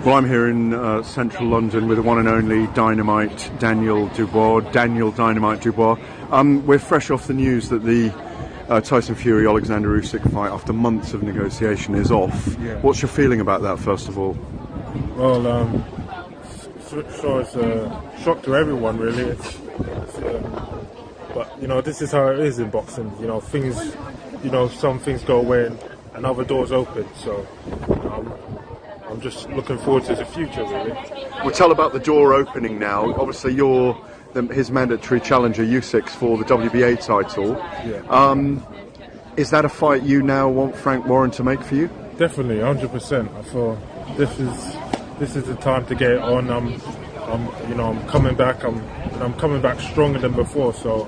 Well, I'm here in central London with the one and only Dynamite Daniel Dubois. Daniel Dynamite Dubois. We're fresh off the news that the Tyson Fury Oleksandr Usyk fight, after months of negotiation, is off. Yeah. What's your feeling about that, first of all? Well, it's a shock to everyone, really. But this is how it is in boxing. Some things go away and other doors open. So I'm just looking forward to the future, really. We'll tell about the door opening now. Obviously, you're his mandatory challenger, Usyk, for the WBA title. Yeah. Is that a fight you now want Frank Warren to make for you? Definitely, 100%. I feel this is the time to get it on. I'm coming back. I'm coming back stronger than before. So,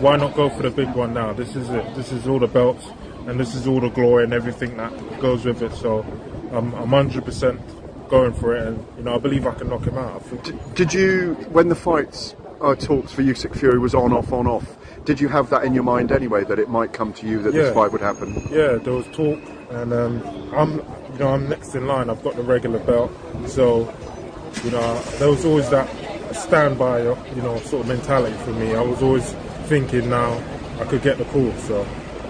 why not go for the big one now? This is it. This is all the belts, and this is all the glory and everything that goes with it. So, I'm 100% going for it, and I believe I can knock him out. Did you, when the fights talks for Usyk Fury was on off, did you have that in your mind anyway, that it might come to you that this fight would happen? Yeah, there was talk, and I'm next in line. I've got the regular belt, so there was always that standby, sort of mentality for me. I was always thinking now I could get the call, so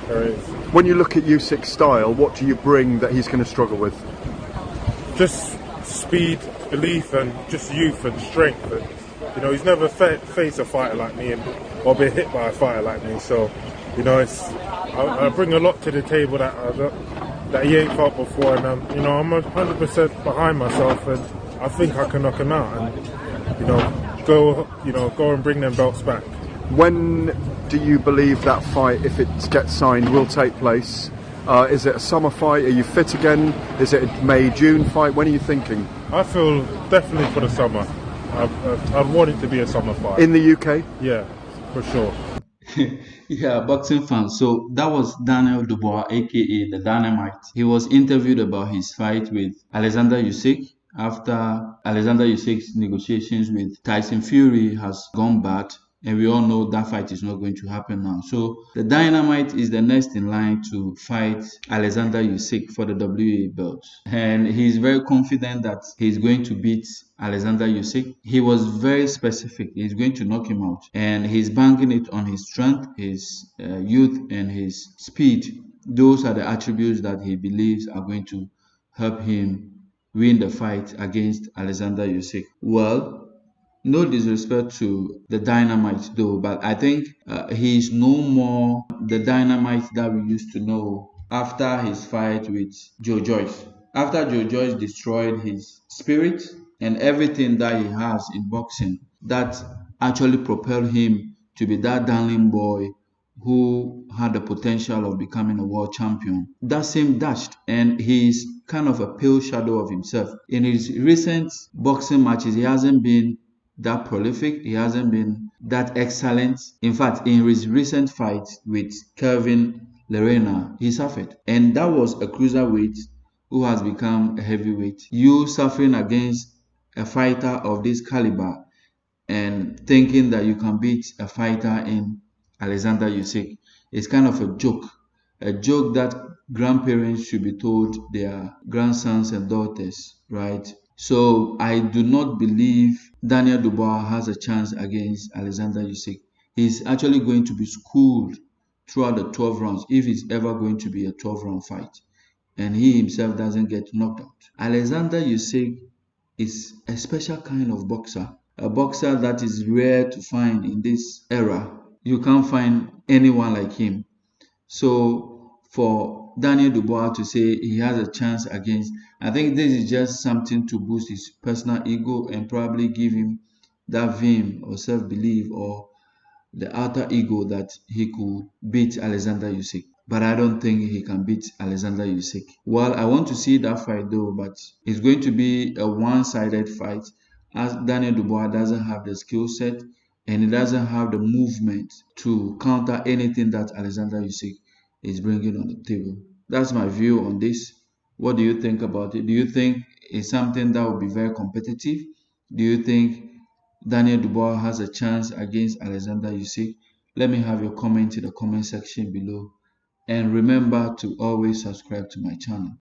there it is. When you look at Usyk's style, what do you bring that he's going to struggle with? Just speed, belief, and just youth and strength. And, he's never faced a fighter like me or been hit by a fighter like me. So, I bring a lot to the table that he ain't fought before, and I'm 100% behind myself, and I think I can knock him out, and go and bring them belts back. When do you believe that fight, if it gets signed, will take place? Is it a summer fight? Are you fit again? Is it a May, June fight? When are you thinking? I feel definitely for the summer. I'd want it to be a summer fight. In the UK? Yeah, for sure. Yeah, boxing fans. So that was Daniel Dubois, aka the Dynamite. He was interviewed about his fight with Oleksandr Usyk after Oleksandr Usyk's negotiations with Tyson Fury has gone bad. And we all know that fight is not going to happen now. So the Dynamite is the next in line to fight Oleksandr Usyk for the WBA belt. And he's very confident that he's going to beat Oleksandr Usyk. He was very specific. He's going to knock him out. And he's banking it on his strength, his youth, and his speed. Those are the attributes that he believes are going to help him win the fight against Oleksandr Usyk. Well, no disrespect to the Dynamite though, but I think he's no more the Dynamite that we used to know after his fight with Joe Joyce. After Joe Joyce destroyed his spirit and everything that he has in boxing, that actually propelled him to be that darling boy who had the potential of becoming a world champion. That same dashed, and he's kind of a pale shadow of himself. In his recent boxing matches, he hasn't been that prolific. He hasn't been that excellent. In fact, in his recent fight with Kelvin Lerena, he suffered. And that was a cruiserweight who has become a heavyweight. You suffering against a fighter of this caliber and thinking that you can beat a fighter in Oleksandr Usyk is kind of a joke that grandparents should be told their grandsons and daughters, right? So I do not believe Daniel Dubois has a chance against Oleksandr Usyk. He's actually going to be schooled throughout the 12 rounds, if it's ever going to be a 12-round fight, and he himself doesn't get knocked out. Oleksandr Usyk is a special kind of boxer, a boxer that is rare to find in this era. You can't find anyone like him. So for Daniel Dubois to say he has a chance against, I think this is just something to boost his personal ego and probably give him that vim or self-belief or the outer ego that he could beat Oleksandr Usyk. But I don't think he can beat Oleksandr Usyk. Well, I want to see that fight though, but it's going to be a one-sided fight, as Daniel Dubois doesn't have the skill set and he doesn't have the movement to counter anything that Oleksandr Usyk is bringing on the table. That's my view on this. What do you think about it? Do you think it's something that will be very competitive? Do you think Daniel Dubois has a chance against Oleksandr Usyk? Let me have your comment in the comment section below. And remember to always subscribe to my channel.